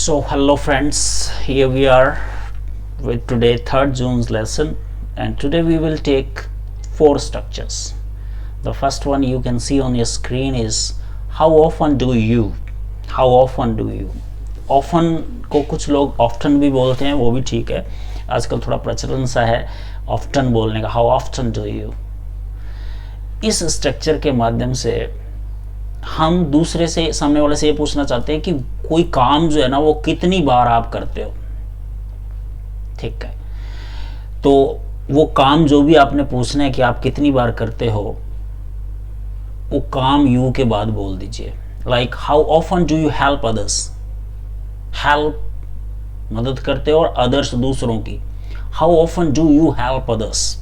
So hello friends, here we are with today 3rd June's lesson, and today we will take 4 structures. The first one you can see on your screen is how often do you. Often को कुछ लोग often भी बोलते हैं, वो भी ठीक है, आजकल थोड़ा प्रचलन सा है often बोलने का. How often do you. इस स्ट्रक्चर के माध्यम से हम दूसरे से, सामने वाले से ये पूछना चाहते हैं कि कोई काम जो है ना वो कितनी बार आप करते हो. ठीक है, तो वो काम जो भी आपने पूछना है कि आप कितनी बार करते हो, वो काम यू के बाद बोल दीजिए. Like how often do you help others. Help मदद करते हो, और अदर्स दूसरों की. How often do you help others.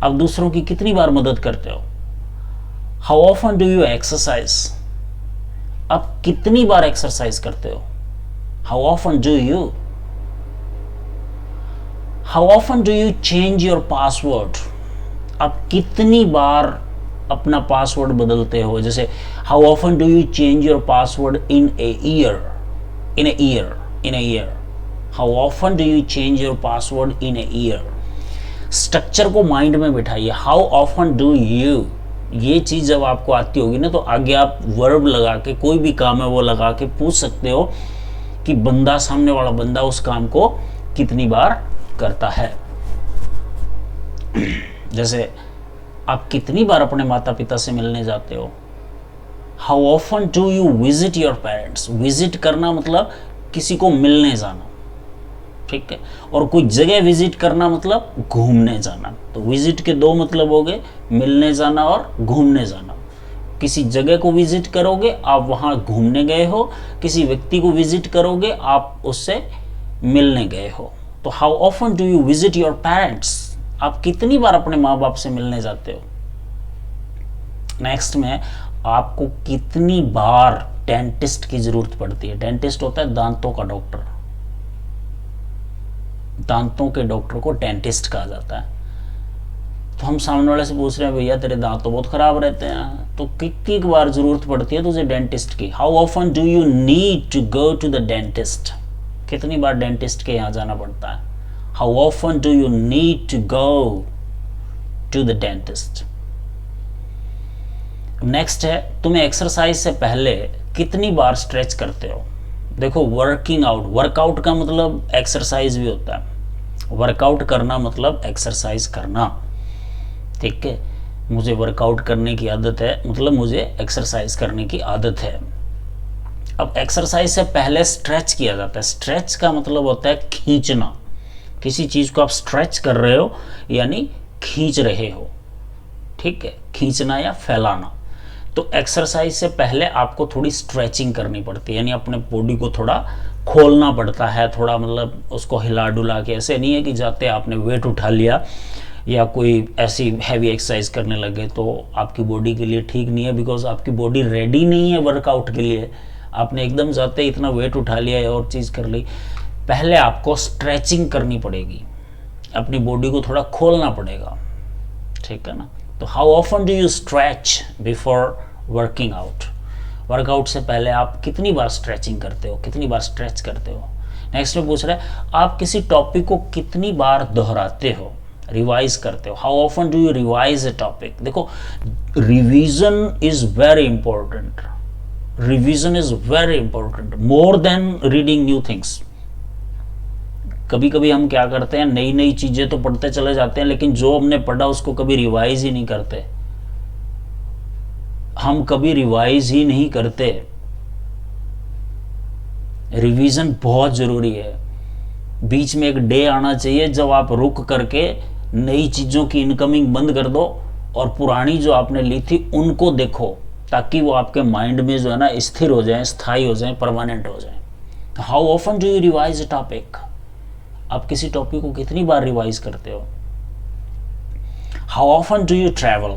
आप दूसरों की कितनी बार मदद करते हो. How often do you exercise. आप कितनी बार एक्सरसाइज करते हो. How often do you. How often do you change your password. आप कितनी बार अपना पासवर्ड बदलते हो. जैसे how often do you change your password in a year. How often do you change your password in a year. Structure को mind में बिठाइए. How often do you. ये चीज जब आपको आती होगी ना, तो आगे आप वर्ब लगा के, कोई भी काम है वो लगा के पूछ सकते हो कि बंदा, सामने वाला बंदा उस काम को कितनी बार करता है. जैसे आप कितनी बार अपने माता पिता से मिलने जाते हो. How often do you visit your parents. Visit करना मतलब किसी को मिलने जाना. ठीक है, और कोई जगह विजिट करना मतलब घूमने जाना. तो विजिट के 2 मतलब हो गए, मिलने जाना और घूमने जाना. किसी जगह को विजिट करोगे, आप वहां घूमने गए हो. किसी व्यक्ति को विजिट करोगे, आप उससे मिलने गए हो. तो how often do you visit your parents. आप कितनी बार अपने माँ बाप से मिलने जाते हो. नेक्स्ट में आपको कितनी बार डेंटिस्ट की जरूरत पड़ती है. डेंटिस्ट होता है दांतों का डॉक्टर. दांतों के डॉक्टर को डेंटिस्ट कहा जाता है. तो हम सामने वाले से पूछ रहे हैं, भैया तेरे दांत तो बहुत खराब रहते हैं, तो कितनी बार जरूरत पड़ती है तुझे डेंटिस्ट की. How often do you need to go to the dentist. कितनी बार डेंटिस्ट के यहाँ जाना पड़ता है. How often do you need to go to the dentist. Next है, तुम्हें एक्सरसाइज से पहले कितनी बार स्ट्रेच करते हो. देखो, वर्किंग आउट, वर्कआउट का मतलब एक्सरसाइज भी होता है. वर्कआउट करना मतलब एक्सरसाइज करना. ठीक है, मुझे वर्कआउट करने की आदत है मतलब मुझे एक्सरसाइज करने की आदत है. अब एक्सरसाइज से पहले स्ट्रेच किया जाता है. स्ट्रेच का मतलब होता है खींचना. किसी चीज को आप स्ट्रेच कर रहे हो यानी खींच रहे हो. ठीक है, खींचना या फैलाना. तो एक्सरसाइज से पहले आपको थोड़ी स्ट्रेचिंग करनी पड़ती है, यानी अपने बॉडी को थोड़ा खोलना पड़ता है. थोड़ा मतलब उसको हिला डुला के. ऐसे नहीं है कि जाते आपने वेट उठा लिया या कोई ऐसी हैवी एक्सरसाइज करने लगे तो आपकी बॉडी के लिए ठीक नहीं है, बिकॉज आपकी बॉडी रेडी नहीं है वर्कआउट के लिए. आपने एकदम जाते इतना वेट उठा लिया या और चीज़ कर ली. पहले आपको स्ट्रेचिंग करनी पड़ेगी, अपनी बॉडी को थोड़ा खोलना पड़ेगा. ठीक है ना. तो how often do you stretch before working out. Workout से पहले आप कितनी बार स्ट्रेचिंग करते हो, कितनी बार स्ट्रेच करते हो. नेक्स्ट में पूछ रहा है, आप किसी टॉपिक को कितनी बार दोहराते हो, रिवाइज करते हो. How often do you revise a topic. देखो, revision is very important. Revision is very important more than reading new things. कभी कभी हम क्या करते हैं, नई नई चीजें तो पढ़ते चले जाते हैं, लेकिन जो हमने पढ़ा उसको कभी रिवाइज ही नहीं करते. हम कभी रिवाइज ही नहीं करते. रिवीजन बहुत जरूरी है. बीच में एक डे आना चाहिए जब आप रुक करके नई चीजों की इनकमिंग बंद कर दो और पुरानी जो आपने ली थी उनको देखो, ताकि वो आपके माइंड में जो है ना स्थिर हो जाए, स्थायी हो जाए, परमानेंट हो जाए. How often do you revise a topic. आप किसी टॉपिक को कितनी बार रिवाइज करते हो. How often do you travel.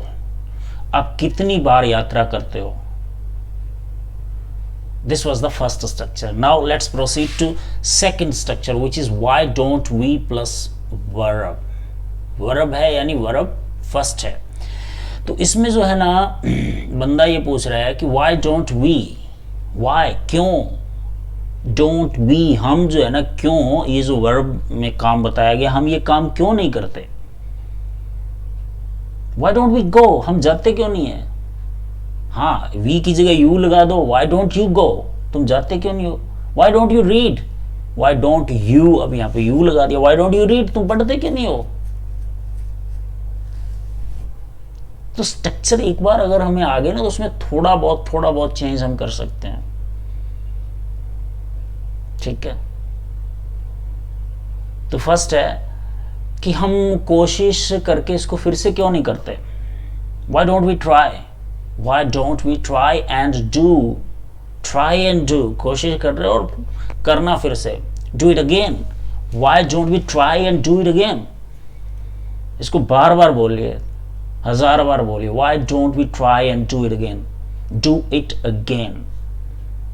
आप कितनी बार यात्रा करते हो. This was the first structure. Now let's proceed to second structure, which is why don't we plus verb. verb है यानी verb first है. तो इसमें जो है ना बंदा ये पूछ रहा है कि why don't we. why, क्यों. डोंट वी, हम जो है ना, क्यों, ये जो वर्ब में काम बताया गया, हम ये काम क्यों नहीं करते? वाई डोंट वी गो, हम जाते क्यों नहीं है? हाँ, वी की जगह यू लगा दो, वाई डोंट यू गो, तुम जाते क्यों नहीं हो? Why don't you read, why don't you, अब यहां पे यू लगा दिया, वाई डोंट यू रीड, तुम पढ़ते क्यों नहीं हो? तो स्ट्रक्चर एक बार अगर हमें आ गए ना, तो उसमें थोड़ा बहुत चेंज हम कर सकते हैं। ठीक है, तो फर्स्ट है कि हम कोशिश करके इसको फिर से क्यों नहीं करते? Why don't we try, why don't we try and do, try and do, कोशिश कर रहे हो और करना फिर से, do it again, why don't we try and do it again, इसको बार बार बोलिए, 1000 बार बोलिए, why don't we try and do it again, do it again.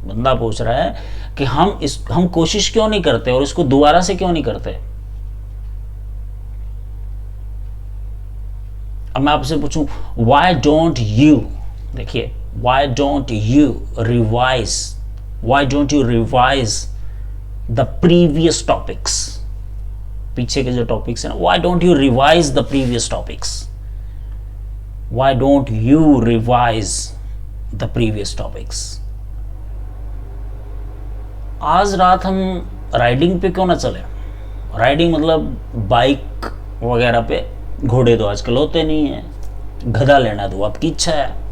बंदा पूछ रहा है कि हम कोशिश क्यों नहीं करते और इसको दोबारा से क्यों नहीं करते? अब मैं आपसे पूछूं, वाई डोंट यू, देखिए, why don't you revise, why don't you revise the previous topics, पीछे के जो टॉपिक्स हैं ना, why don't you revise the previous topics, why don't you revise the previous topics. आज रात हम राइडिंग पे क्यों ना चले? राइडिंग मतलब बाइक वगैरह पे, घोड़े तो आजकल होते नहीं है, गधा लेना तो आपकी इच्छा है।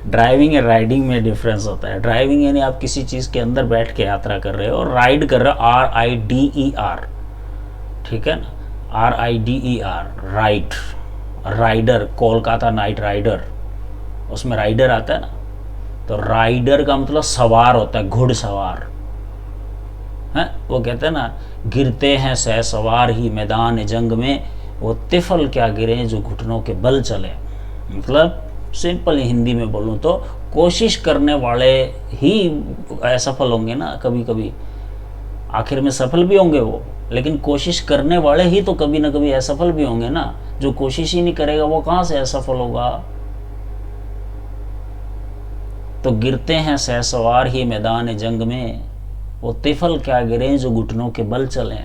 ड्राइविंग और राइडिंग में डिफरेंस होता है। ड्राइविंग यानी आप किसी चीज़ के अंदर बैठ के यात्रा कर रहे हो, और राइड कर रहे हो, RIDER, ठीक है ना, RIDER, ride, rider, Kolkata Knight Rider, उसमें राइडर आता है ना, तो राइडर का मतलब सवार होता है, घुड़सवार है। वो कहते हैं ना, गिरते हैं सह सवार ही मैदान जंग में, वो तिफल क्या गिरे जो घुटनों के बल चले। मतलब सिंपल हिंदी में बोलूँ तो कोशिश करने वाले ही असफल होंगे ना, कभी कभी आखिर में सफल भी होंगे वो, लेकिन कोशिश करने वाले ही तो कभी ना कभी असफल भी होंगे ना। जो कोशिश ही नहीं करेगा वो कहाँ से असफल होगा? तो गिरते हैं सह सवार ही मैदान जंग में, वो तिफल क्या गिरे जो घुटनों के बल चले।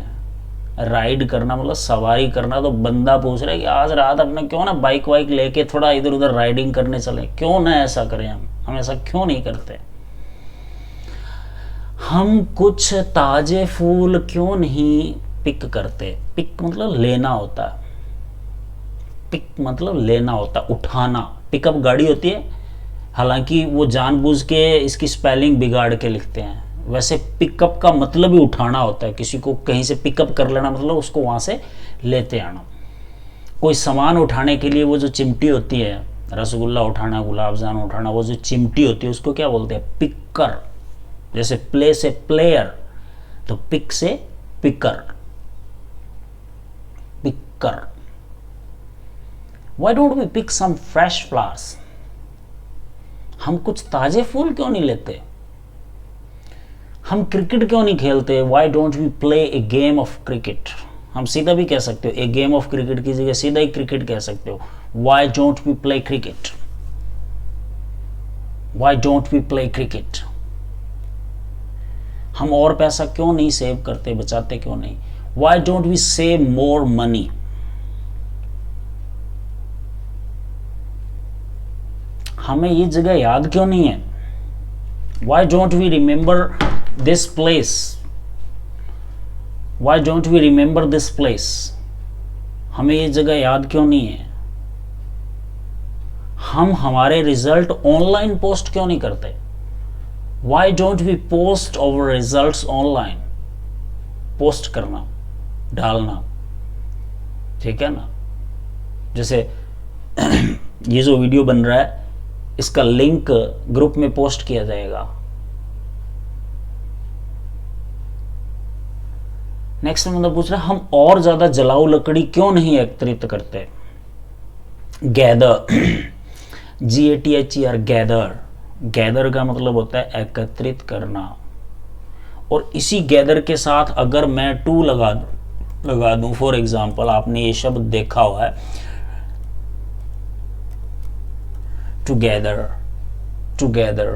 राइड करना मतलब सवारी करना। तो बंदा पूछ रहा है कि आज रात अपने क्यों ना बाइक वाइक लेके थोड़ा इधर उधर राइडिंग करने चले, क्यों ना ऐसा करें? हम ऐसा क्यों नहीं करते? हम कुछ ताजे फूल क्यों नहीं पिक करते? पिक मतलब लेना होता है, पिक मतलब लेना होता, उठाना। पिकअप गाड़ी होती है, हालांकि वो जानबूझ के इसकी स्पेलिंग बिगाड़ के लिखते हैं। वैसे पिकअप का मतलब ही उठाना होता है, किसी को कहीं से पिकअप कर लेना मतलब उसको वहाँ से लेते आना। कोई सामान उठाने के लिए वो जो चिमटी होती है, रसगुल्ला उठाना, गुलाब जामुन उठाना, वो जो चिमटी होती है उसको क्या बोलते हैं? पिकर। जैसे प्ले से प्लेयर, तो पिक से picker, picker. Why don't we pick some fresh flowers? हम कुछ ताजे फूल क्यों नहीं लेते? हम क्रिकेट क्यों नहीं खेलते? Why don't we play a game of cricket? हम सीधा भी कह सकते हो, एक गेम ऑफ क्रिकेट की जगह सीधा ही क्रिकेट कह सकते हो। Why don't we play cricket? Why don't we play cricket? हम और पैसा क्यों नहीं सेव करते, बचाते क्यों नहीं? Why don't we save more money? हमें ये जगह याद क्यों नहीं है? Why don't we remember this place? Why don't we remember this place? हमें ये जगह याद क्यों नहीं है? हम हमारे रिजल्ट ऑनलाइन पोस्ट क्यों नहीं करते? Why don't we post our results online? Post करना, डालना, ठीक है ना। जैसे ये जो वीडियो बन रहा है, इसका लिंक ग्रुप में पोस्ट किया जाएगा। नेक्स्ट मतलब पूछ रहा है, हम और ज्यादा जलाऊ लकड़ी क्यों नहीं एकत्रित करते? Gather, GATHER, gather. गैदर का मतलब होता है एकत्रित करना। और इसी गैदर के साथ अगर मैं टू लगा दूं, फॉर एग्जाम्पल, आपने ये शब्द देखा हुआ है, टुगेदर, टुगेदर,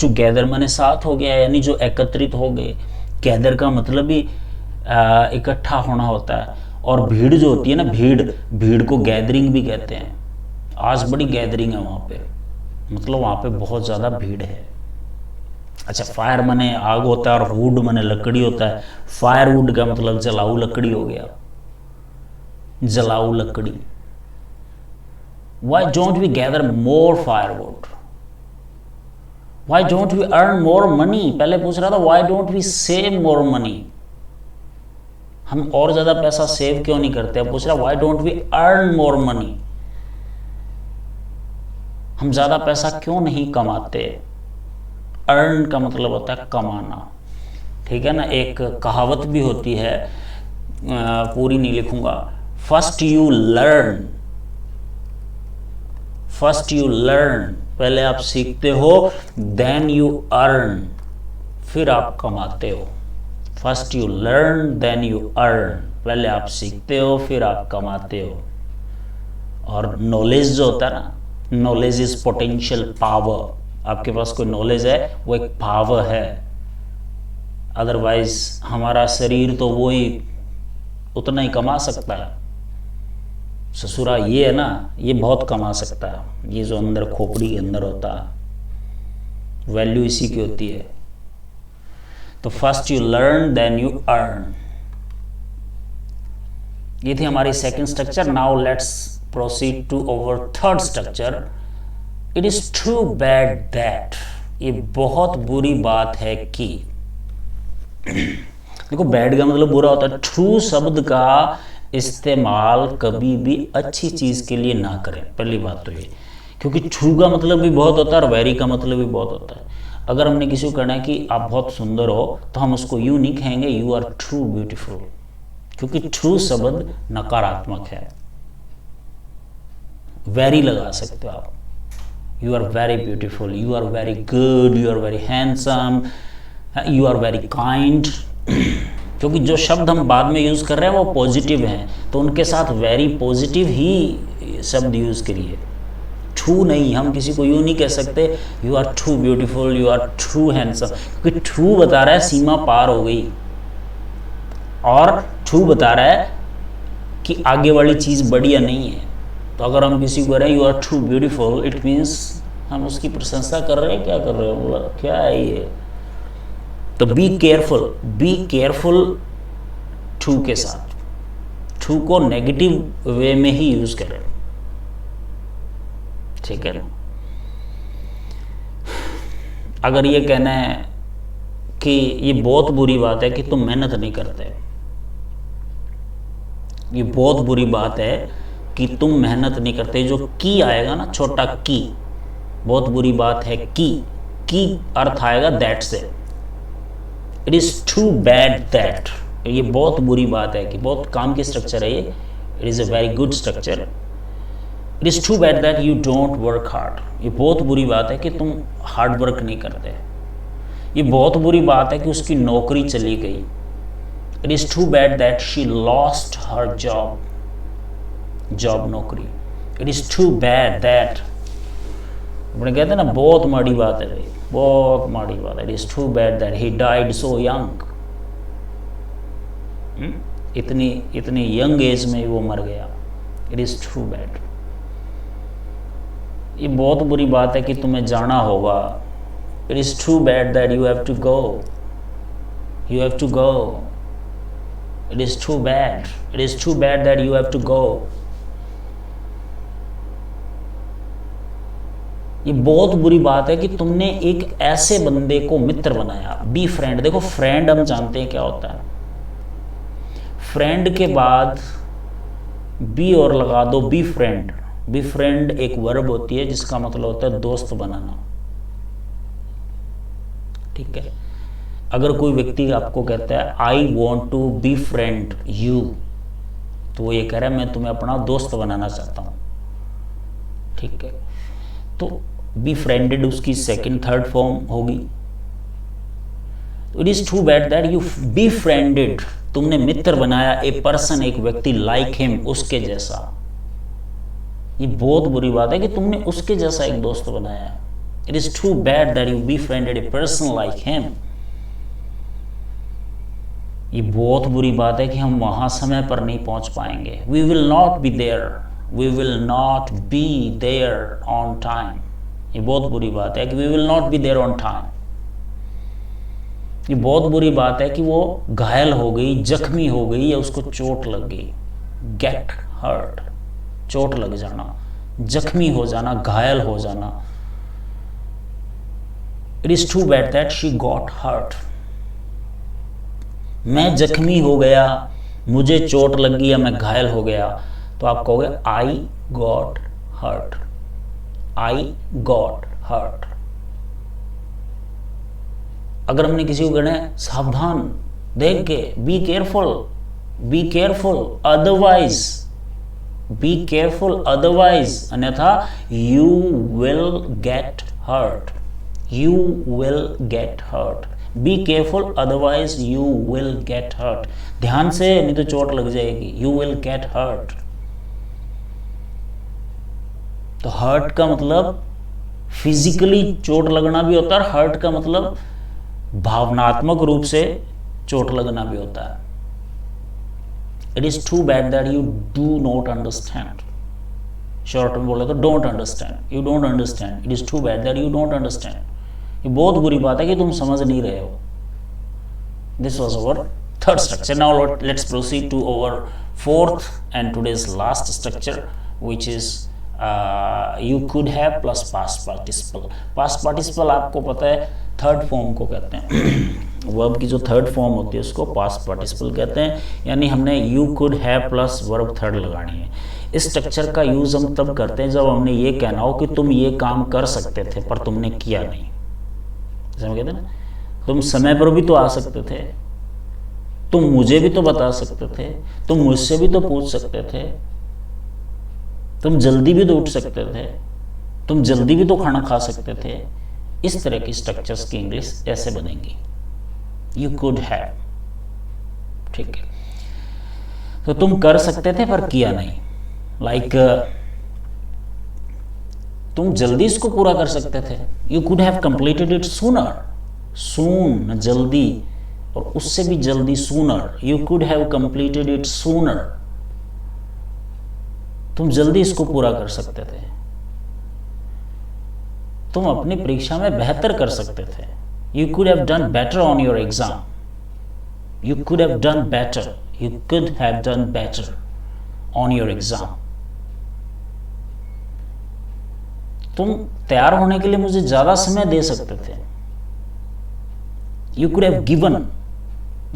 टुगेदर माने साथ हो गया, यानी जो एकत्रित हो गए। गैदर का मतलब ही इकट्ठा होना होता है। और भीड़ जो होती है ना, भीड़ को गैदरिंग भी कहते हैं। आज बड़ी गैदरिंग है वहाँ पे, मतलब वहाँ पे बहुत ज़्यादा भीड़ है। अच्छा, फायर माने आग होता है और वुड माने लकड़ी होता है। फायर वुड का मतलब जलाऊ लकड़ी हो गया, जलाऊ लकड़ी। Why don't we gather more firewood? Why don't we earn more money? पहले पूछ रहा था why don't we save more money? हम और ज्यादा पैसा सेव क्यों नहीं करते? अब पूछ रहा why don't we earn more money? हम ज्यादा पैसा क्यों नहीं कमाते? अर्न का मतलब होता है कमाना, ठीक है ना। एक कहावत भी होती है, पूरी नहीं लिखूंगा। First you learn, first you learn, पहले आप सीखते हो, देन यू अर्न, फिर आप कमाते हो। First you learn then you earn, पहले आप सीखते हो फिर आप कमाते हो। और नॉलेज जो होता है ना, नॉलेज इज पोटेंशियल पावर। आपके पास कोई नॉलेज है, वो एक पावर है। अदरवाइज हमारा शरीर तो वो ही उतना ही कमा सकता है। ससुरा ये है ना, ये बहुत कमा सकता है। ये जो अंदर खोपड़ी के अंदर होता है, वैल्यू इसी की होती है। तो first you learn then you earn, ये थी हमारी second structure. Now let's proceed to our third structure. It is too bad that, ये बहुत बुरी बात है कि। देखो, बैड का मतलब बुरा होता है। ट्रू शब्द का इस्तेमाल कभी भी अच्छी चीज के लिए ना करें, पहली बात तो ये। क्योंकि ट्रू का मतलब भी बहुत होता है और वेरी का मतलब भी बहुत होता है। अगर हमने किसी को कहना है कि आप बहुत सुंदर हो, तो हम उसको यूं नहीं कहेंगे यू आर ट्रू ब्यूटीफुल, क्योंकि ट्रू शब्द नकारात्मक है। वेरी लगा सकते हो आप, you are very beautiful, you are very good, you are very handsome, you are very kind. क्योंकि जो शब्द हम बाद में यूज कर रहे हैं वो पॉजिटिव हैं, तो उनके साथ वेरी पॉजिटिव ही शब्द यूज करिए, ट्रू नहीं। हम किसी को यूं नहीं कह सकते you are too beautiful, you are too handsome, क्योंकि ट्रू बता रहा है सीमा पार हो गई, और ट्रू बता रहा है कि आगे वाली चीज बढ़िया नहीं है। तो अगर हम किसी को कह रहे हैं you are too beautiful, it means हम उसकी प्रशंसा कर रहे हैं। क्या कर रहे हो, बोला क्या है ये। तो बी केयरफुल ट्रू के साथ। ट्रू को नेगेटिव वे में ही यूज करें, ठीक है। अगर ये कहना है कि ये बहुत बुरी बात है कि तुम मेहनत नहीं करते, ये बहुत बुरी बात है कि तुम मेहनत नहीं करते, जो की आएगा ना, छोटा की, बहुत बुरी बात है की अर्थ आएगा दैट से। It is too bad that, ये बहुत बुरी बात है कि, बहुत काम की स्ट्रक्चर है ये। It is a very good structure. It is too bad that you don't work hard, ये बहुत बुरी बात है कि तुम हार्ड वर्क नहीं करते। ये बहुत बुरी बात है कि उसकी नौकरी चली गई। It is too bad that she lost her job, नौकरी। It is too bad that, अपने कहते हैं ना बहुत माड़ी बात है भाई, बहुत माड़ी बात है। It is too bad that he died so young, इतनी यंग एज में वो मर गया। इट इज टू बैड, ये बहुत बुरी बात है कि तुम्हें जाना होगा। It is too bad that you have to go, you have to go. It is too bad, it is too bad that you have to go. ये बहुत बुरी बात है कि तुमने एक ऐसे बंदे को मित्र बनाया। बी फ्रेंड, देखो फ्रेंड हम जानते हैं क्या होता है। फ्रेंड के बाद बी और लगा दो, बी फ्रेंड। बी फ्रेंड एक वर्ब होती है जिसका मतलब होता है दोस्त बनाना, ठीक है। अगर कोई व्यक्ति आपको कहता है I want to be friend you, तो वो ये कह रहा है मैं तुम्हें अपना दोस्त बनाना चाहता हूं, ठीक है। तो बी फ्रेंडेड उसकी सेकंड थर्ड फॉर्म होगी। It is too bad that you befriended, तुमने मित्र बनाया ए पर्सन, एक व्यक्ति, लाइक हिम, उसके जैसा। ये बहुत बुरी बात है कि तुमने उसके जैसा एक दोस्त बनाया है। It is too bad that you befriended a person like him. ये बहुत बुरी बात है कि हम वहां समय पर नहीं पहुंच पाएंगे. We will not be there. We will not be there on time. ये बहुत बुरी बात है कि we will not be there on time. ये बहुत बुरी बात है कि वो घायल हो गई, जख्मी हो गई या उसको चोट लग गई. Get hurt. चोट लग जाना, जख्मी हो जाना, घायल हो जाना. It is too bad that she got hurt. मैं जख्मी हो गया, मुझे चोट लग गई या मैं घायल हो गया, तो आप कहोगे I got hurt. I got hurt. अगर हमने किसी को कहना है सावधान, देख के, बी केयरफुल, अदरवाइज, अन्यथा you will get hurt. Be careful, otherwise you will get hurt. ध्यान से, नहीं तो चोट लग जाएगी. You will get hurt. तो हर्ट का मतलब फिजिकली चोट लगना भी होता है, हर्ट का मतलब भावनात्मक रूप से चोट लगना भी होता है. It is too bad that you do not understand. Short में बोले तो don't understand. You don't understand. It is too bad that you don't understand. ये बहुत बुरी बात है कि तुम समझ नहीं रहे हो. This was our third structure. Now let's proceed to our fourth and today's last structure, which is you could have plus past participle. Past participle आपको पता है थर्ड फॉर्म को कहते हैं. वर्ब की जो थर्ड फॉर्म होती है उसको पास्ट पार्टिसिपल कहते हैं. यानी हमने you could have plus verb third लगानी है. इस स्ट्रक्चर का यूज हम तब करते हैं जब हमने ये कहना हो कि तुम ये काम कर सकते थे पर तुमने किया नहीं. जैसे हम कहते हैं ना, तुम समय पर भी तो आ सकते थे, तुम मुझे भी तो बता सकते थे, तुम मुझसे भी तो पूछ सकते थे, तुम जल्दी भी तो उठ सकते थे, तुम जल्दी भी तो खाना खा सकते थे. इस तरह की स्ट्रक्चर्स की इंग्लिश ऐसे बनेंगी, यू कुड हैव. ठीक है, तो तुम कर सकते थे पर किया नहीं. लाइक तुम जल्दी इसको पूरा कर सकते थे. You could have completed it sooner. Soon जल्दी, और उससे भी जल्दी sooner. You could have completed it sooner. तुम जल्दी इसको पूरा कर सकते थे. तुम अपनी परीक्षा में बेहतर कर सकते थे. You could have done better on your exam. You could have done better. You could have done better on your exam. तुम तैयार होने के लिए मुझे ज्यादा समय दे सकते थे. यू कुड हैव गिवन,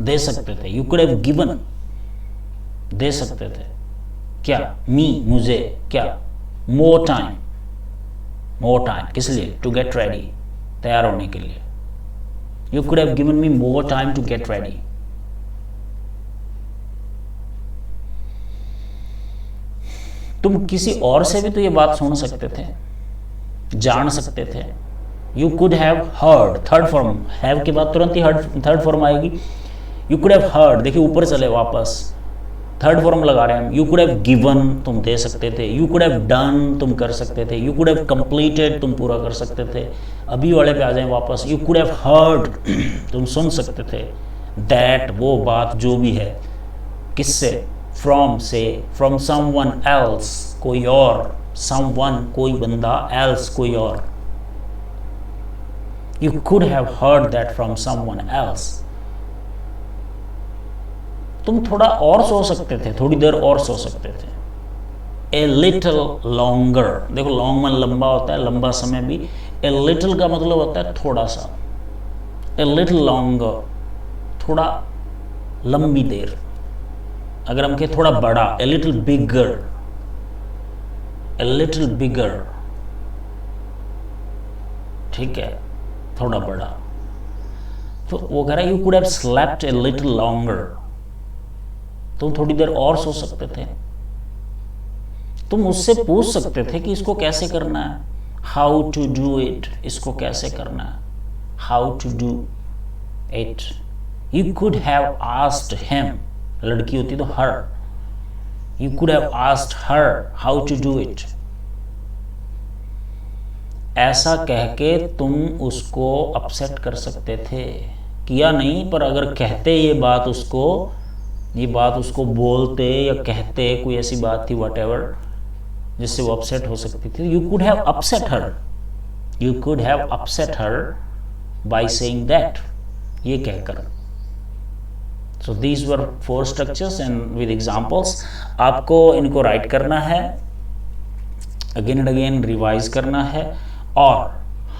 दे सकते थे. यू कुड हैव गिवन, दे सकते थे. क्या? मी, मुझे. क्या? More time. किस लिए? टू गेट रेडी, तैयार होने के लिए. You could have given me more time to get ready. तुम किसी और से भी तो ये बात सुन सकते थे, जान सकते थे. You could have heard. Third form, have के बाद तुरंत ही थर्ड फॉर्म आएगी. यू कुड हैव हर्ड, देखिए ऊपर चले वापस, थर्ड फॉर्म लगा रहे हैं हम. यू कुड हैव गिवन, तुम दे सकते थे. यू कुड हैव डन, तुम कर सकते थे. यू कुड हैव कंप्लीटेड, तुम पूरा कर सकते थे. अभी वाले पे आ जाए वापस. यू कुड हैव हर्ड, तुम सुन सकते थे. दैट, वो बात जो भी है. किससे? फ्रॉम से. फ्रॉम समवन एल्स, कोई और. समवन, कोई बंदा. एल्स, कोई और. You could have heard that from someone else. तुम थोड़ा और सो सकते थे, थोड़ी देर और सो सकते थे. A little longer. देखो लॉन्ग में लंबा होता है, लंबा समय भी. ए लिटिल का मतलब होता है थोड़ा सा. ए लिटिल लॉन्गर, थोड़ा लंबी देर. अगर हम कहें थोड़ा बड़ा, a little bigger. A little bigger, ठीक है, थोड़ा बड़ा. तो वो कह रहा है you could have slept a little longer. तुम थोड़ी देर और सो सकते थे. तुम उससे पूछ सकते थे कि इसको कैसे करना है. हाउ टू डू इट, इसको कैसे करना है. How to do it. You could have asked him, लड़की होती तो her. You could have asked her how to do it. ऐसा कह के तुम उसको अपसेट कर सकते थे, किया नहीं, पर अगर कहते ये बात उसको बोलते या कहते, कोई ऐसी बात थी वट जिससे वो अपसेट हो सकती थी, you could have upset her by saying that, ये कहकर। So these were 4 structures and with examples. आपको इनको राइट करना है, अगेन एंड अगेन रिवाइज करना है, और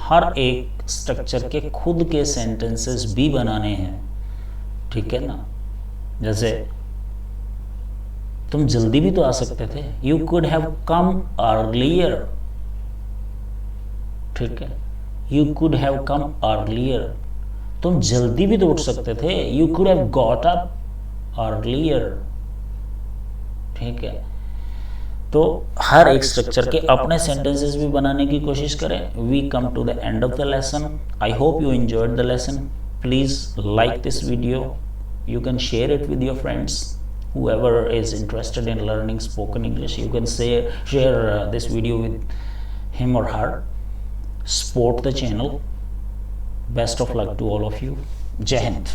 हर एक स्ट्रक्चर के खुद के सेंटेंसेस भी बनाने हैं, ठीक है ना। जैसे तुम जल्दी भी तो आ सकते थे, you could have come earlier, ठीक है, you could have come earlier. तुम जल्दी भी तो उठ सकते थे, you could have got up earlier, ठीक है। तो हर एक स्ट्रक्चर के अपने सेंटेंसेस भी बनाने की कोशिश करें। We come to the end of the lesson. I hope you enjoyed the lesson. Please like this video, you can share it with your friends, whoever is interested in learning spoken English. You can share this video with him or her. Support the channel. Best of luck to all of you. Jai Hind.